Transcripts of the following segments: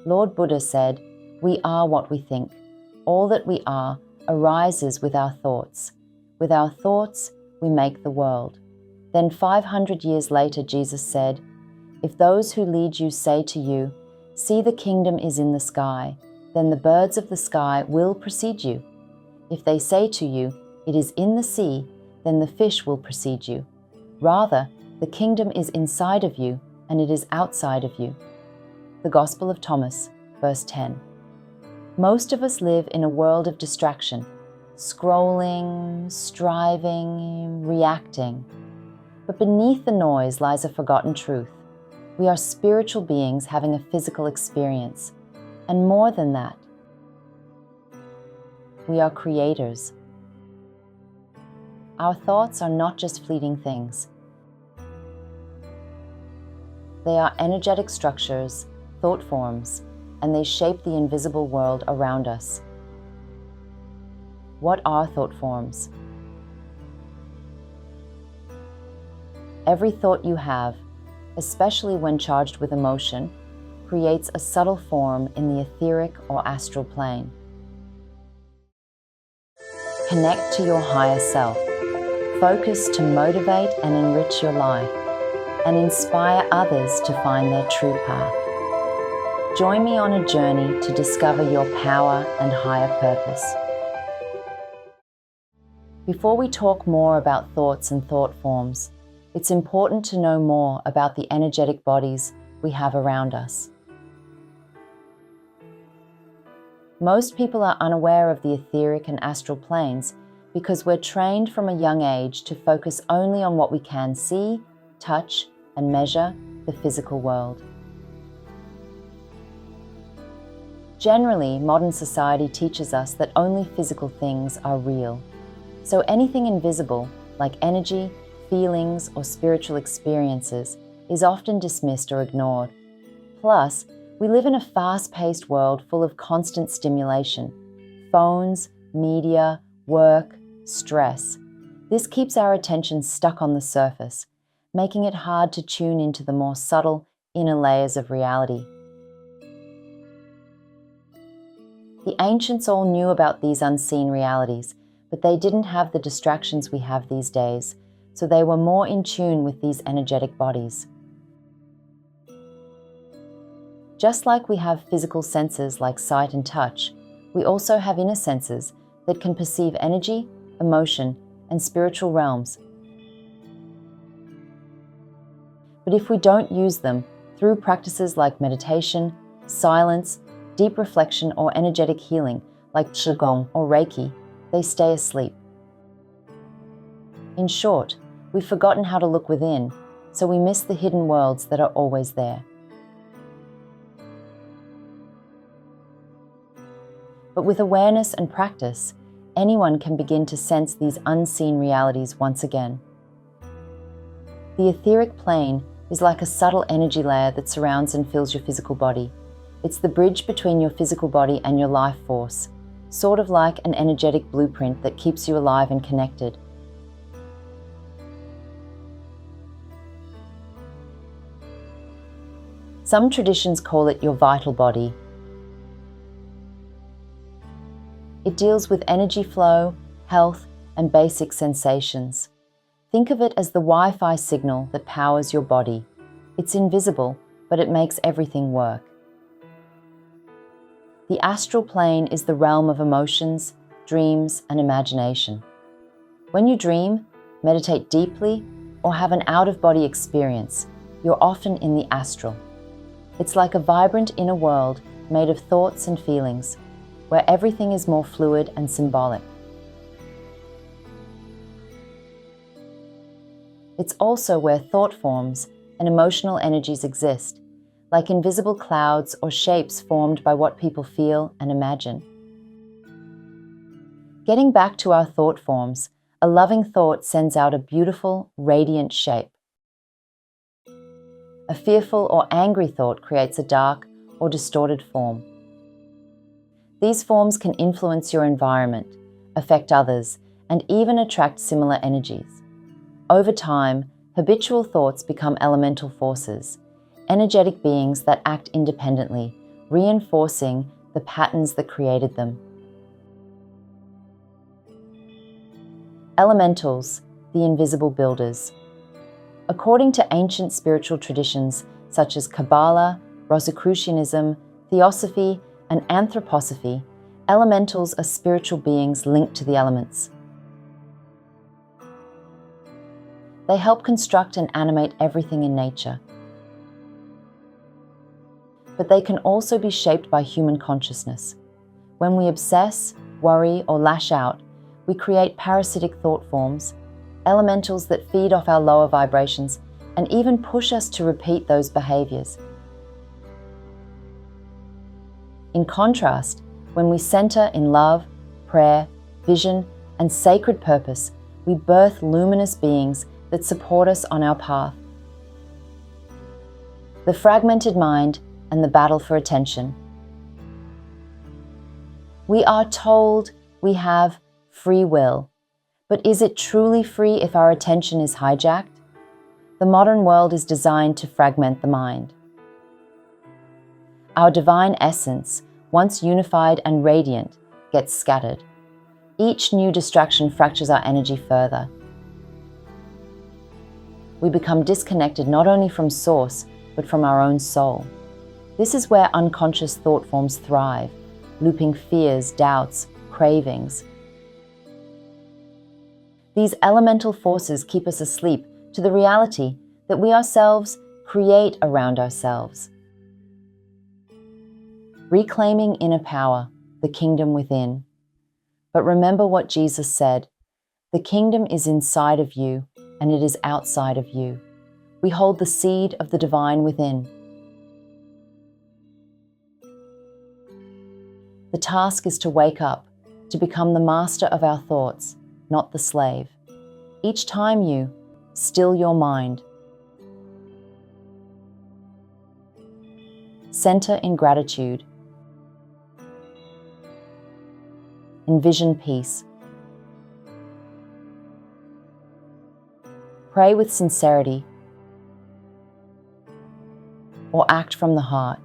Lord Buddha said, "We are what we think. All that we are arises with our thoughts. With our thoughts, we make the world." Then 500 years later, Jesus said, "If those who lead you say to you, 'See, the kingdom is in the sky,' then the birds of the sky will precede you. If they say to you, 'It is in the sea,' then the fish will precede you. Rather, the kingdom is inside of you, and it is outside of you." The Gospel of Thomas, verse 10. Most of us live in a world of distraction, scrolling, striving, reacting. But beneath the noise lies a forgotten truth. We are spiritual beings having a physical experience. And more than that, we are creators. Our thoughts are not just fleeting things. They are energetic structures, thought forms, and they shape the invisible world around us. What are thought forms? Every thought you have, especially when charged with emotion, creates a subtle form in the etheric or astral plane. Connect to your higher self. Focus to motivate and enrich your life, and inspire others to find their true path. Join me on a journey to discover your power and higher purpose. Before we talk more about thoughts and thought forms, it's important to know more about the energetic bodies we have around us. Most people are unaware of the etheric and astral planes because we're trained from a young age to focus only on what we can see, touch, and measure, the physical world. Generally, modern society teaches us that only physical things are real. So anything invisible, like energy, feelings, or spiritual experiences, is often dismissed or ignored. Plus, we live in a fast-paced world full of constant stimulation. Phones, media, work, stress. This keeps our attention stuck on the surface, making it hard to tune into the more subtle, inner layers of reality. The ancients all knew about these unseen realities, but they didn't have the distractions we have these days, so they were more in tune with these energetic bodies. Just like we have physical senses like sight and touch, we also have inner senses that can perceive energy, emotion, and spiritual realms. But if we don't use them through practices like meditation, silence, deep reflection, or energetic healing like Qigong or Reiki, they stay asleep. In short, we've forgotten how to look within, so we miss the hidden worlds that are always there. But with awareness and practice, anyone can begin to sense these unseen realities once again. The etheric plane is like a subtle energy layer that surrounds and fills your physical body. It's the bridge between your physical body and your life force, sort of like an energetic blueprint that keeps you alive and connected. Some traditions call it your vital body. It deals with energy flow, health, and basic sensations. Think of it as the Wi-Fi signal that powers your body. It's invisible, but it makes everything work. The astral plane is the realm of emotions, dreams, and imagination. When you dream, meditate deeply, or have an out-of-body experience, you're often in the astral. It's like a vibrant inner world made of thoughts and feelings, where everything is more fluid and symbolic. It's also where thought forms and emotional energies exist, like invisible clouds or shapes formed by what people feel and imagine. Getting back to our thought forms, a loving thought sends out a beautiful, radiant shape. A fearful or angry thought creates a dark or distorted form. These forms can influence your environment, affect others, and even attract similar energies. Over time, habitual thoughts become elemental forces, energetic beings that act independently, reinforcing the patterns that created them. Elementals, the invisible builders. According to ancient spiritual traditions such as Kabbalah, Rosicrucianism, Theosophy, and Anthroposophy, elementals are spiritual beings linked to the elements. They help construct and animate everything in nature. But they can also be shaped by human consciousness. When we obsess, worry, or lash out, we create parasitic thought forms, elementals that feed off our lower vibrations and even push us to repeat those behaviors. In contrast, when we center in love, prayer, vision, and sacred purpose, we birth luminous beings that support us on our path. The fragmented mind and the battle for attention. We are told we have free will, but is it truly free if our attention is hijacked? The modern world is designed to fragment the mind. Our divine essence, once unified and radiant, gets scattered. Each new distraction fractures our energy further. We become disconnected not only from source, but from our own soul. This is where unconscious thought forms thrive, looping fears, doubts, cravings. These elemental forces keep us asleep to the reality that we ourselves create around ourselves. Reclaiming inner power, the kingdom within. But remember what Jesus said, the kingdom is inside of you and it is outside of you. We hold the seed of the divine within. The task is to wake up, to become the master of our thoughts, not the slave. Each time you still your mind, center in gratitude, envision peace, pray with sincerity, or act from the heart.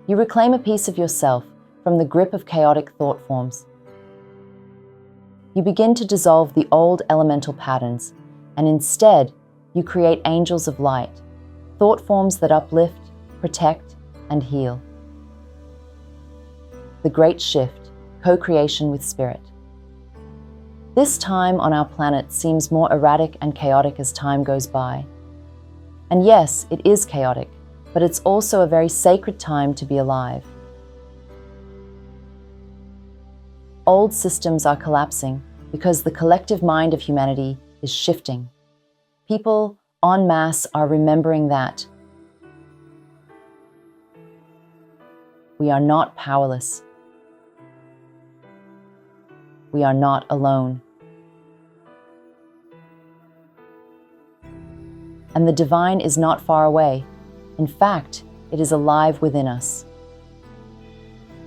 You reclaim a piece of yourself from the grip of chaotic thought forms. You begin to dissolve the old elemental patterns, and instead, you create angels of light, thought forms that uplift, protect, and heal. The Great Shift, co-creation with Spirit. This time on our planet seems more erratic and chaotic as time goes by. And yes, it is chaotic, but it's also a very sacred time to be alive. Old systems are collapsing because the collective mind of humanity is shifting. People en masse are remembering that we are not powerless. We are not alone. And the divine is not far away. In fact, it is alive within us.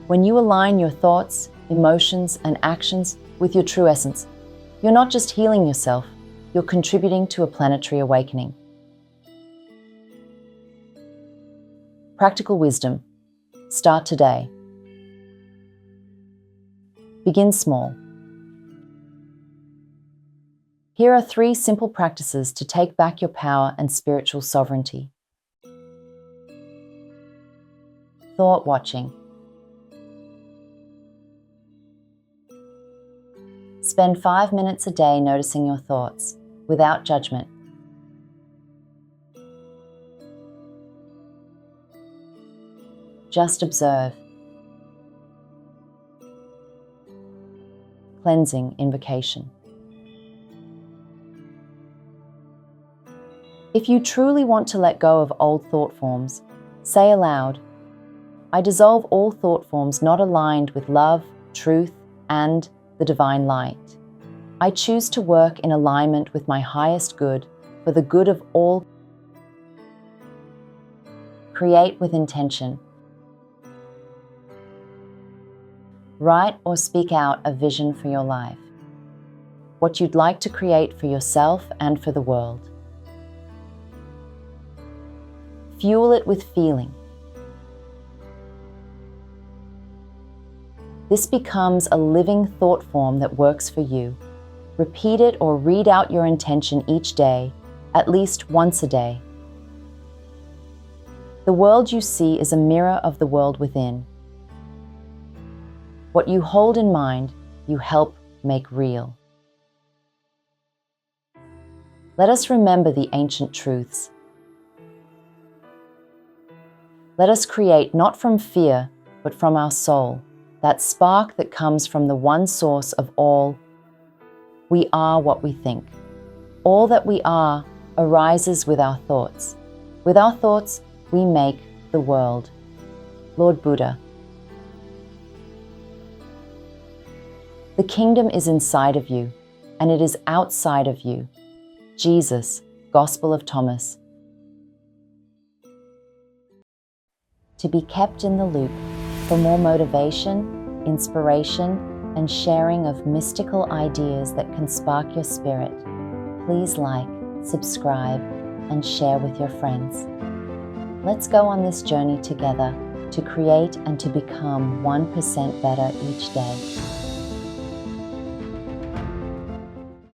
When you align your thoughts, emotions, and actions with your true essence, you're not just healing yourself, you're contributing to a planetary awakening. Practical wisdom. Start today. Begin small. Here are 3 simple practices to take back your power and spiritual sovereignty. Thought watching. Spend 5 minutes a day noticing your thoughts, without judgment. Just observe. Cleansing invocation. If you truly want to let go of old thought forms, say aloud, I dissolve all thought forms not aligned with love, truth, and the divine light. I choose to work in alignment with my highest good for the good of all. Create with intention. Write or speak out a vision for your life. What you'd like to create for yourself and for the world. Fuel it with feeling. This becomes a living thought form that works for you. Repeat it or read out your intention each day, at least once a day. The world you see is a mirror of the world within. What you hold in mind, you help make real. Let us remember the ancient truths. Let us create not from fear, but from our soul, that spark that comes from the one source of all. We are what we think. All that we are arises with our thoughts. With our thoughts, we make the world. Lord Buddha. The kingdom is inside of you, and it is outside of you. Jesus, Gospel of Thomas. To be kept in the loop for more motivation, inspiration, and sharing of mystical ideas that can spark your spirit, please like, subscribe, and share with your friends. Let's go on this journey together to create and to become 1% better each day.